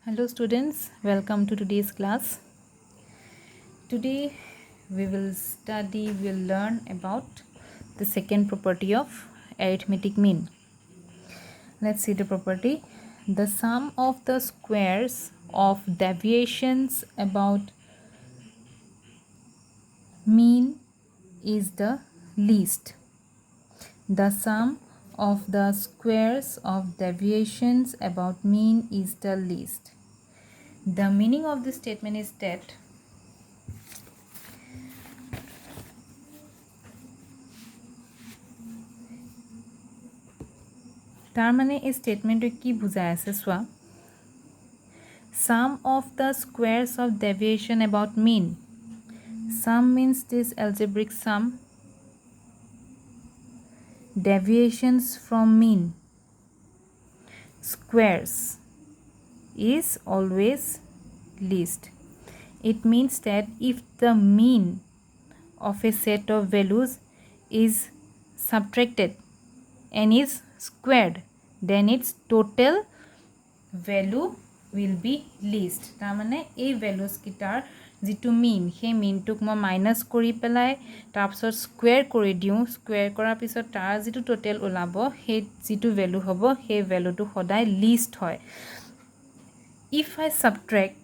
Hello students, welcome to today's class. Today we will learn about the second property of arithmetic mean. Let's see the property. The sum of the squares of deviations about mean is the least. The sum of the squares of deviations about mean is the least. The meaning of this statement is that তাৰ মানে এই স্টেটমেন্টটো কি বুজাই আছে সোৱা sum of the squares of deviation about mean. Sum means this algebraic sum. Deviations from mean. Squares is always least. It means that if the mean of a set of values is subtracted and is squared, then its total value will be least. তাৰমানে এই values কিটাৰ যিটো mean সেই mean টুক মই minus কৰি পেলাই তাৰপিছত square কৰি দিওঁ square কৰাৰ পিছত তাৰ যিটো total ওলাব সেই যিটো value হ'ব সেই value টো সদায় least হয়. If I subtract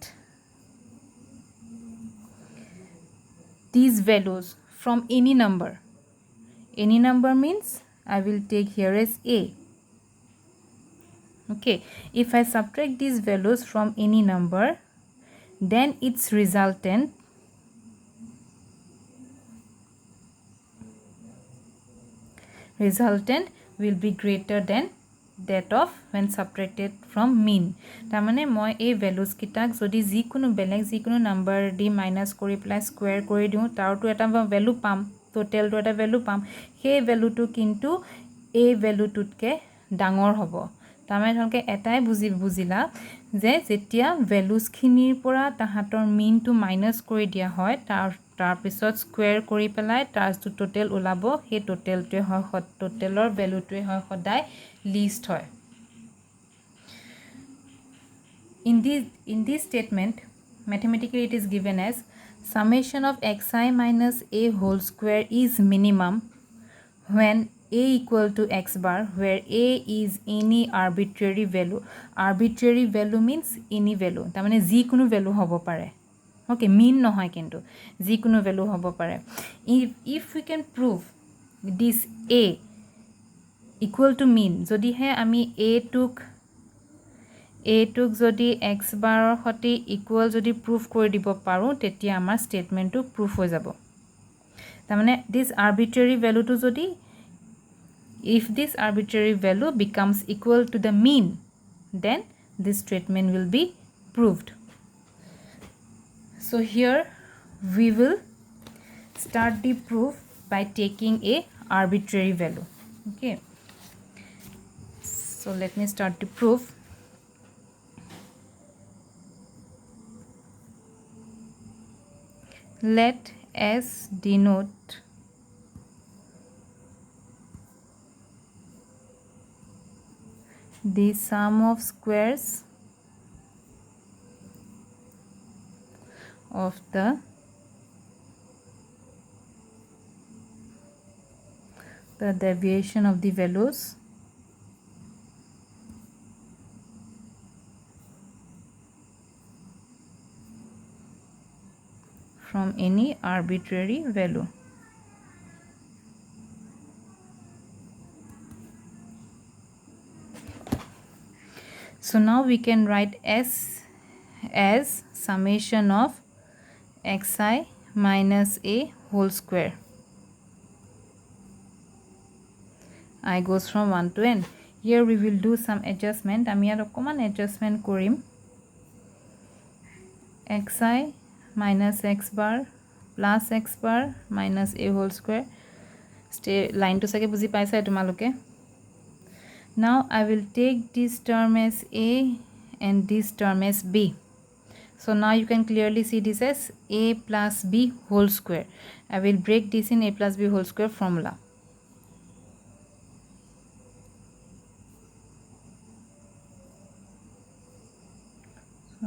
these values from any number means I will take here as a. Okay, if I subtract these values from any number, then its resultant will be greater than that of when subtracted from mean. তাৰমানে মই এই values কিটাক যদি যিকোনো বেলেগ যিকোনো number দি minus কৰি পেলাই square কৰি দিওঁ তাৰটো এটা value পাম total টো এটা value পাম সেই value টো কিন্তু এই value টোতকে ডাঙৰ হ'ব. তাৰমানে তোমালোকে এটাই বুজিলা যে যেতিয়া values খিনিৰ পৰা তাহাতৰ mean টো minus কৰি দিয়া হয় তাৰ পিছত square কৰি পেলাই তাৰ যিটো total ওলাব সেই totalটোৱে হয় totalৰ valueটোৱে হয় সদায় least হয়. In this statement mathematically it is given as summation of xi minus a whole square is minimum when a equal to x bar, where a is any arbitrary value. Arbitrary value means any value. তাৰমানে যিকোনো value হ'ব পাৰে. Okay, mean নহয় কিন্তু যিকোনো value হ'ব পাৰে. If we can prove this a equal to mean, যদিহে আমি a took যদি x বাৰৰ সৈতে equal যদি proof কৰি দিব পাৰো তেতিয়া আমাৰ statementটো proof হৈ যাব. তাৰমানে this arbitrary value টো যদি if this arbitrary value becomes equal to the mean, then this statement will be proved. So here we will start the proof by taking a arbitrary value. Okay, so let me start the proof. Let S denote the sum of squares of the deviation of the values from any arbitrary value. So now we can write S as summation of xi minus a whole square. I goes from 1 to n. Here we will do some adjustment. আমি ইয়াত অকমান adjustment Karim. xi minus x bar plus x bar minus a whole square. Line to sake বুজি পাইছা তোমালোকে. Now I will take this term as a and this term as b. So now you can clearly see this as a plus b whole square. I will break this in a plus b whole square formula. So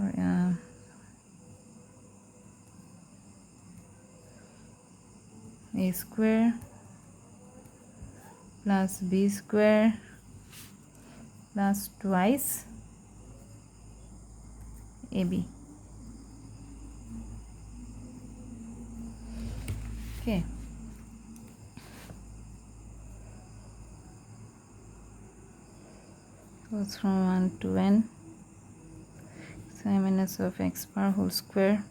a square plus b square plus twice ab. Okay. Goes from 1 to n xi minus of x bar whole square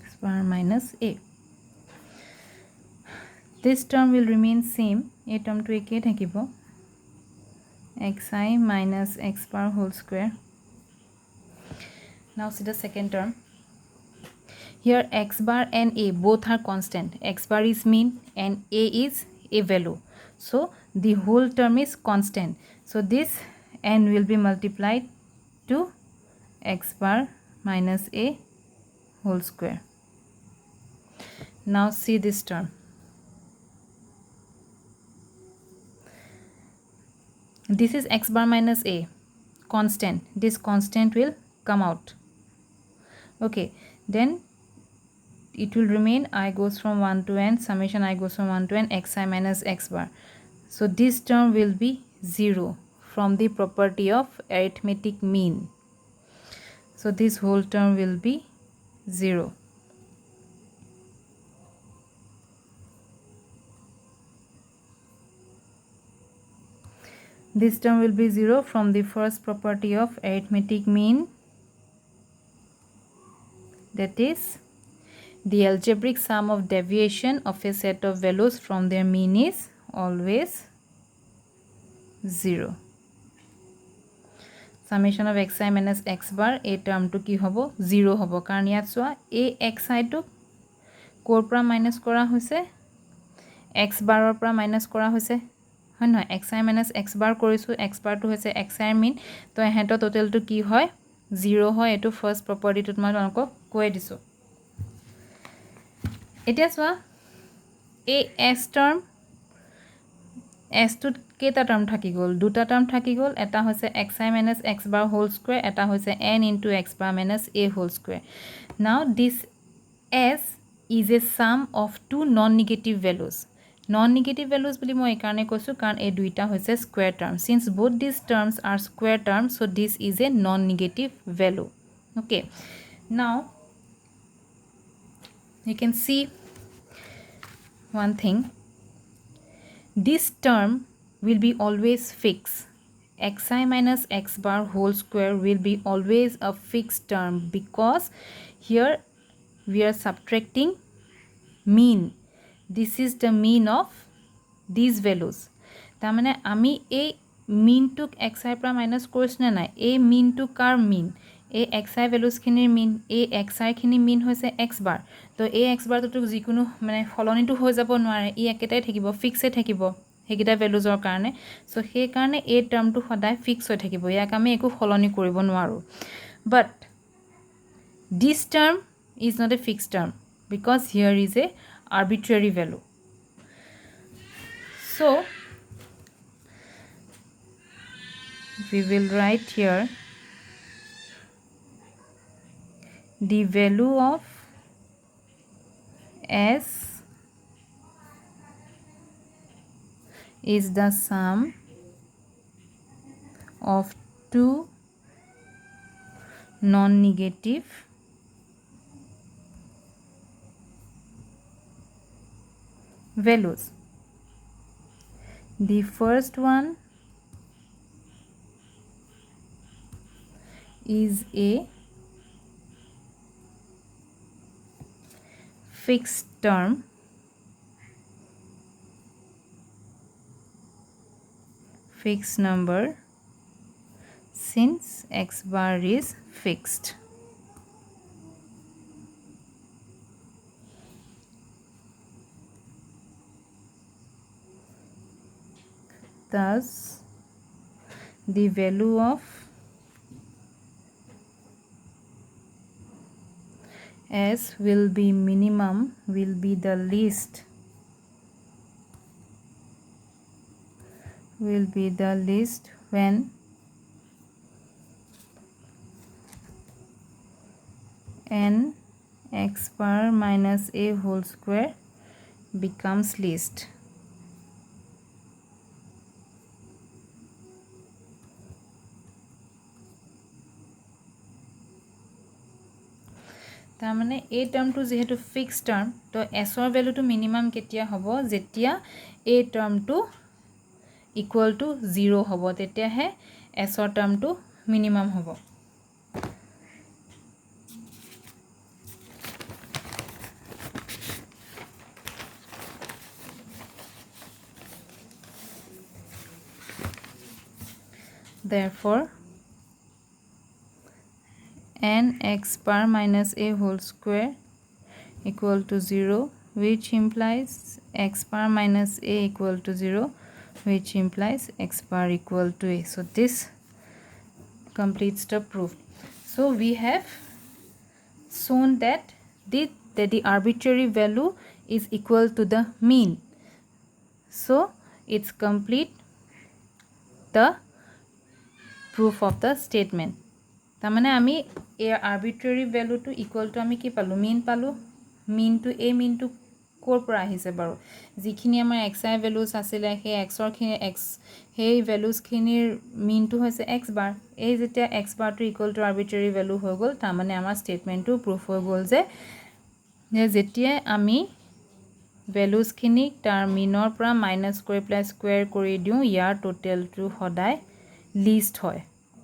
x bar minus a. This term will remain same. A term to ek thakibo xi minus x bar whole square. Now see the second term. Here x bar and a both are constant. X bar is mean and a is a value. So the whole term is constant. So this n will be multiplied to x bar minus a whole square. Now see this term. This is x bar minus a constant. This constant will come out. Okay, then it will remain I goes from 1 to n summation I goes from 1 to n xi minus x bar. So this term will be 0 from the property of arithmetic mean. So this whole term will be 0. This term will be 0 from the first property of arithmetic mean, that is the algebraic sum of deviation of a set of values from their mean is always 0. Summation of xi minus x bar a term to ki hobo 0 hobo karon yat soa a xi to kor pra minus kora hoise x bar or pra minus kora hoise হয় নহয় xi minus x bar কৰিছো x bar to হৈছে xi এর মিন তো এহেটো total to কি হয় 0 হয় এটো ফার্স্ট প্রপার্টি তো মই তোমাক কই দিছো এতিয়া সোয়া a s term s to কেটা টার্ম থাকি গল দুটা টার্ম থাকি গল এটা হৈছে xi minus x bar whole square এটা হৈছে n into x bar minus a whole square. Now this s is a sum of two non-negative values. Non-negative values boli moi ekarne koisu karon ei duita hoise square term. Since both these terms are square terms, so this is a non-negative value. Okay, now you can see one thing. This term will be always fixed. Xi minus x bar whole square will be always a fixed term because here we are subtracting mean. This is the mean of these values. Tamane ami a mean to xi pra minus korisu na nai a mean to kar mean a xi values khinir mean a xi khini mean hoise x bar to a x bar to jikunu mane foloni to hoi jabo nware e eketai thakibo fixe thakibo hegita values or karone so he karone a term to hodai fix hoi thakibo yak ami eku foloni koribo nwaru but this term is not a fixed term because here is a arbitrary value. So we will write here the value of s is the sum of two non-negative values. The first one is a fixed term fixed number since x bar is fixed. Thus the value of S will be minimum, will be the least, will be the least when n x bar minus a whole square becomes least. तारमाने A term टू जेहेतु fix term तो S और value टू minimum केतिया हबो जेतिया A term टू इक्वल टू 0 हबो तेतिया है एस और टर्म टू मिनिमम हबो. Therefore n x bar minus a whole square equal to 0, which implies x bar minus a equal to 0, which implies x bar equal to a. So this completes the proof. So we have shown that the arbitrary value is equal to the mean. So it's complete the proof of the statement. तारमाने आमी a arbitrary value टू equal to आमी कि पालो mean पालो mean टू a mean टू कोर पर आहिसे बारो जिखिनि आमार एक्स आई वैल्यूज आसिले हे एक्स और खिनि एक्स हे वैल्यूज खिनिर मीन टू होइसे एक्स बार ए जेतिया एक्स बार टू इक्वल टू आर्बिट्रेरी वैल्यू हो गल तारमाने आमार स्टेटमेंट टू प्रूफ हो गल जे जेतिया आमी वैल्यूज खिनि तार मीनर পৰা माइनस কৰি প্লাস স্কয়ার কৰি দিও ইয়াৰ টোটাল টু সদায় লিষ্ট হয়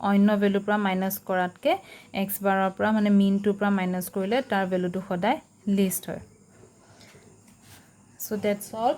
অন্য ভ্যালু পৰা মাইনাস কৰাতকে x বাৰৰ পৰা মানে মিন টু পৰা মাইনাস কৰিলে তাৰ ভ্যালুটো সদায় লিষ্ট হয়. So that's all.